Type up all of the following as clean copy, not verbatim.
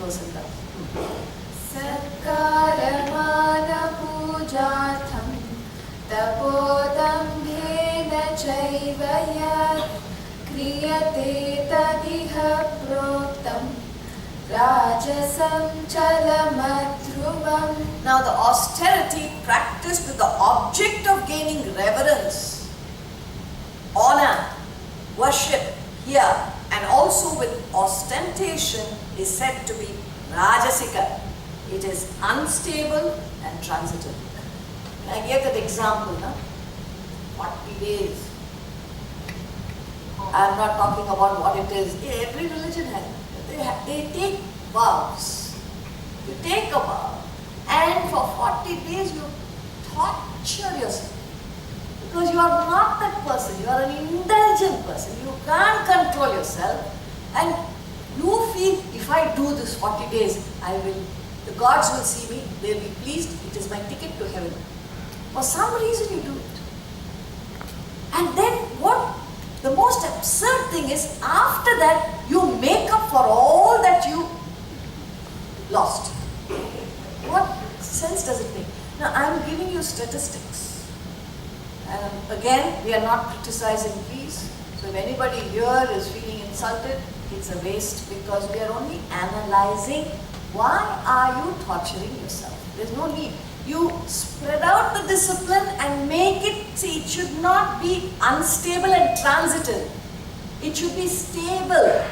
goes and does. Satkaramana pujatham tapodambhena chaivayat kriyate tadiha proktam rajasam chalamadhruvam. Now the austerity practiced with the object of gaining reverence, honor, worship here, and also with ostentation is said to be rajasika. It is unstable and transitive. I gave that example, no? 40 days. I'm not talking about what it is. Every religion has it. They take vows. You take a vow, and for 40 days you torture yourself. Because you are not that person. You are an indulgent person. You can't control yourself. And you feel, if I do this 40 days, the gods will see me, they will be pleased, it is my ticket to heaven. For some reason you do it. And then what? The most absurd thing is, after that, you make up for all that you lost. What sense does it make? Now, I am giving you statistics. And again, we are not criticizing, please. So if anybody here is feeling insulted, it's a waste, because we are only analyzing why are you torturing yourself. There's no need. You spread out the discipline and make it, see, it should not be unstable and transitive. It should be stable.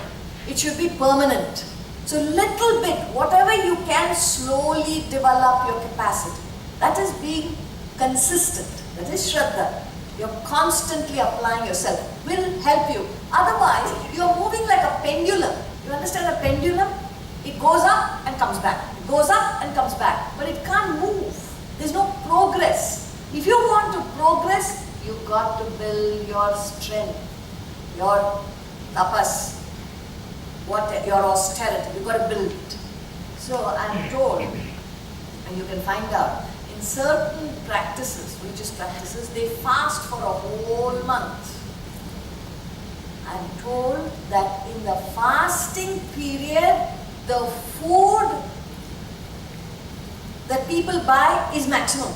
It should be permanent. So little bit, whatever you can, slowly develop your capacity. That is being consistent. That is Shraddha. You're constantly applying yourself. Will help you. Otherwise, you're moving like a pendulum. You understand a pendulum? It goes up and comes back. It goes up and comes back. But it can't move. There's no progress. If you want to progress, you've got to build your strength, your tapas, your austerity. You've got to build it. So I'm told, and you can find out, in certain practices, religious practices, they fast for a whole month. I'm told that in the fasting period, the food that people buy is maximum.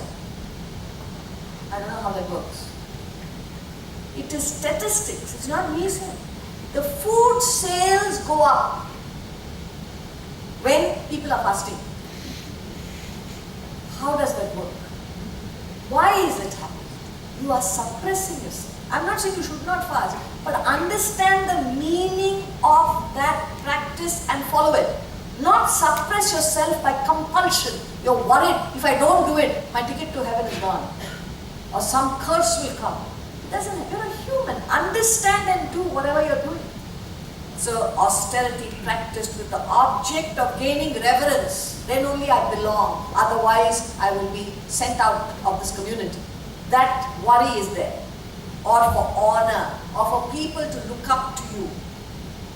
I don't know how that works. It is statistics, it's not me saying. The food sales go up when people are fasting. How does that work? Why is it happening? You are suppressing yourself. I'm not saying you should not fast, but understand the meaning of that practice and follow it. Not suppress yourself by compulsion. You're worried, if I don't do it, my ticket to heaven is gone. Or some curse will come. It doesn't, you're a human. Understand and do whatever you're doing. So austerity practiced with the object of gaining reverence. Then only I belong. Otherwise, I will be sent out of this community. That worry is there. Or for honor, or for people to look up to you.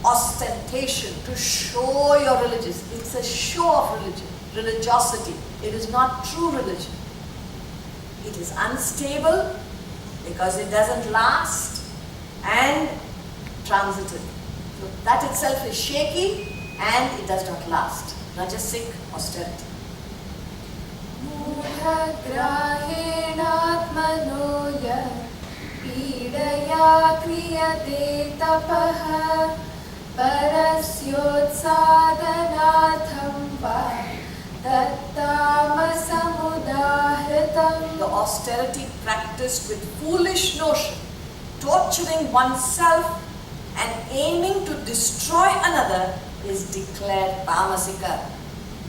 Ostentation, to show your religion. It's a show of religion, religiosity. It is not true religion. It is unstable because it doesn't last and transitive. So that itself is shaky and it does not last. Rajasic austerity. Mudhagrahenatmanoya pidaya kriyate tapaha parasyotsadanatham va tattamasamudahritam. The austerity practiced with foolish notion, torturing oneself and aiming to destroy another is declared tamasika.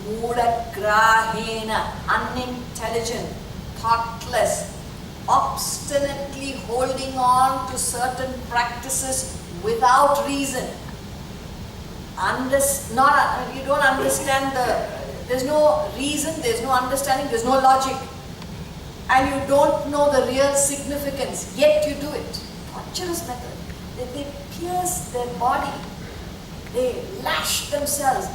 Mudhagrahena, unintelligent, thoughtless, obstinately holding on to certain practices without reason. You don't understand there's no reason, there's no understanding, there's no logic. And you don't know the real significance, yet you do it. Torturous method. They pierce their body. They lash themselves.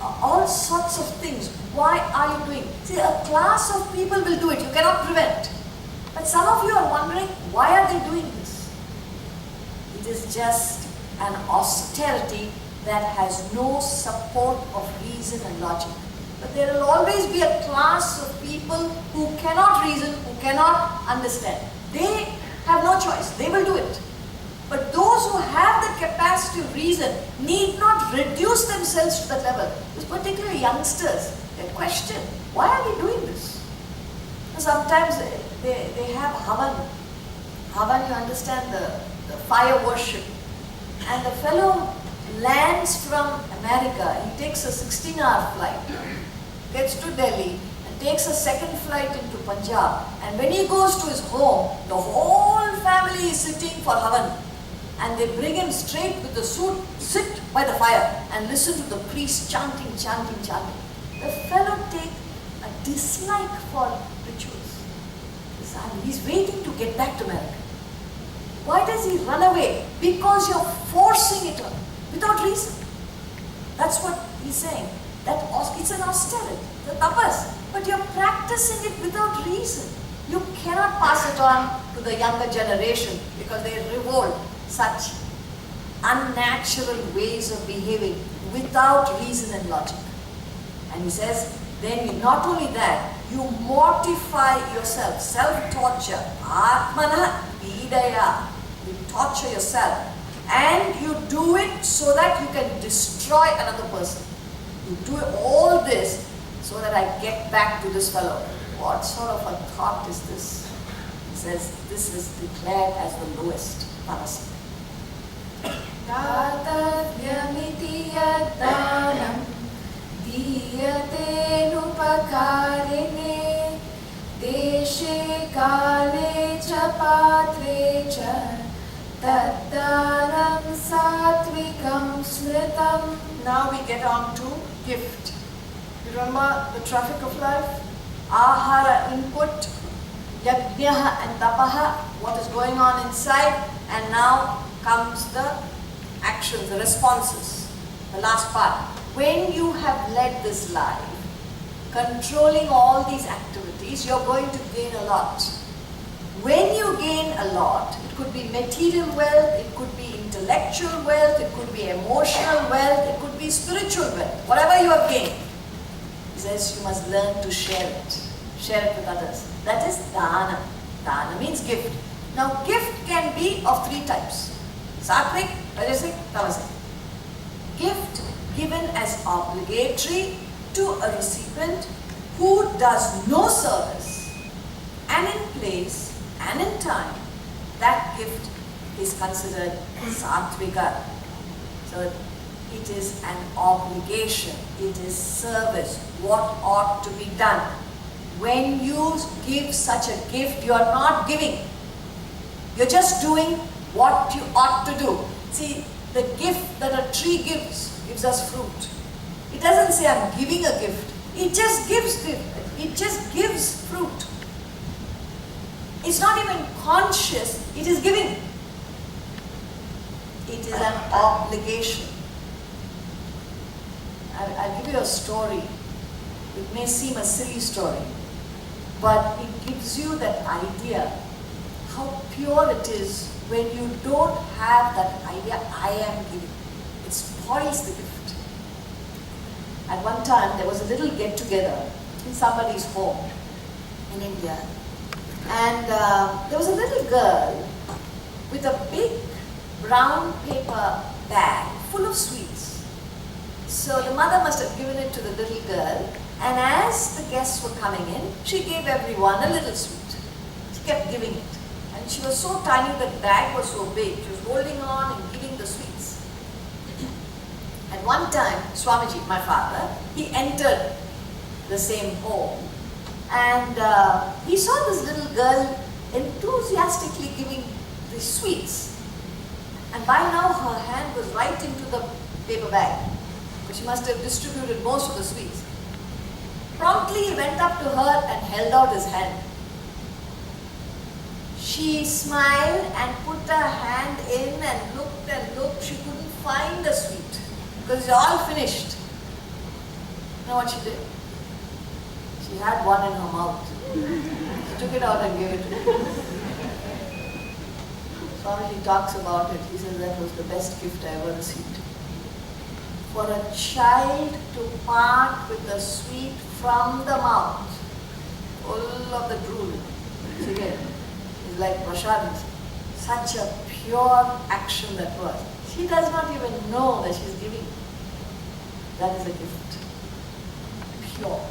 All sorts of things. Why are you doing? See, a class of people will do it. You cannot prevent. But some of you are wondering, why are they doing this? It is just an austerity that has no support of reason and logic. But there will always be a class of people who cannot reason, who cannot understand. They have no choice, they will do it. But those who have the capacity to reason need not reduce themselves to that level. These particularly youngsters, they question, why are we doing this? Sometimes they have Havan. Havan, you understand, the fire worship. And the fellow lands from America. He takes a 16-hour flight, gets to Delhi, and takes a second flight into Punjab. And when he goes to his home, the whole family is sitting for Havan. And they bring him straight with the suit, sit by the fire and listen to the priest chanting. The fellow takes a dislike for rituals. He's waiting to get back to America. Why does he run away? Because you're forcing it on without reason. That's what he's saying. That it's an austerity, the tapas, but you're practicing it without reason. You cannot pass it on to the younger generation because they revolt such unnatural ways of behaving without reason and logic. And he says, then not only that, you mortify yourself, self-torture, atmana idaya. You torture yourself and you do it so that you can destroy another person. You do all this so that I get back to this fellow. What sort of a thought is this? He says, this is declared as the lowest parasite. Datavyamiti yaddanam diyate nupakarine deshe kale cha patre cha taddanam satvikam smritam. Now we get on to gift. You remember the traffic of life? Ahara, input, yajnaha and tapaha, what is going on inside, and now comes the actions, the responses, the last part. When you have led this life, controlling all these activities, you're going to gain a lot. When you gain a lot, it could be material wealth, it could be intellectual wealth, it could be emotional wealth, it could be spiritual wealth, whatever you have gained. He says you must learn to share it with others. That is dana. Dana means gift. Now gift can be of three types. Sattvic, Rajasic, Tamasic. Gift given as obligatory to a recipient who does no service, and in place and in time, that gift is considered Sattvika. So it is an obligation, it is service, what ought to be done. When you give such a gift, you are not giving. You're just doing what you ought to do. See, the gift that a tree gives us fruit. It doesn't say I'm giving a gift. It just gives gift. It just gives fruit. It's not even conscious, it is giving. It is an obligation. I'll give you a story. It may seem a silly story, but it gives you that idea how pure it is when you don't have that idea, I am giving. It spoils the gift. At one time, there was a little get-together in somebody's home in India. And there was a little girl with a big brown paper bag full of sweets. So the mother must have given it to the little girl, and as the guests were coming in, she gave everyone a little sweet. She kept giving it. And she was so tiny, the bag was so big. She was holding on and giving the sweets. At one time, Swamiji, my father, he entered the same home, and he saw this little girl enthusiastically giving the sweets. And by now her hand was right into the paper bag, but she must have distributed most of the sweets. Promptly he went up to her and held out his hand. She smiled and put her hand in and looked. She couldn't find the sweet because it's all finished. You know what she did? She had one in her mouth. She took it out and gave it to me. Swamiji talks about it. He says that was the best gift I ever received. For a child to part with the sweet from the mouth, full of the drool, again, is like prasad. Such a pure action that was. She does not even know that she is giving. That is a gift. Pure.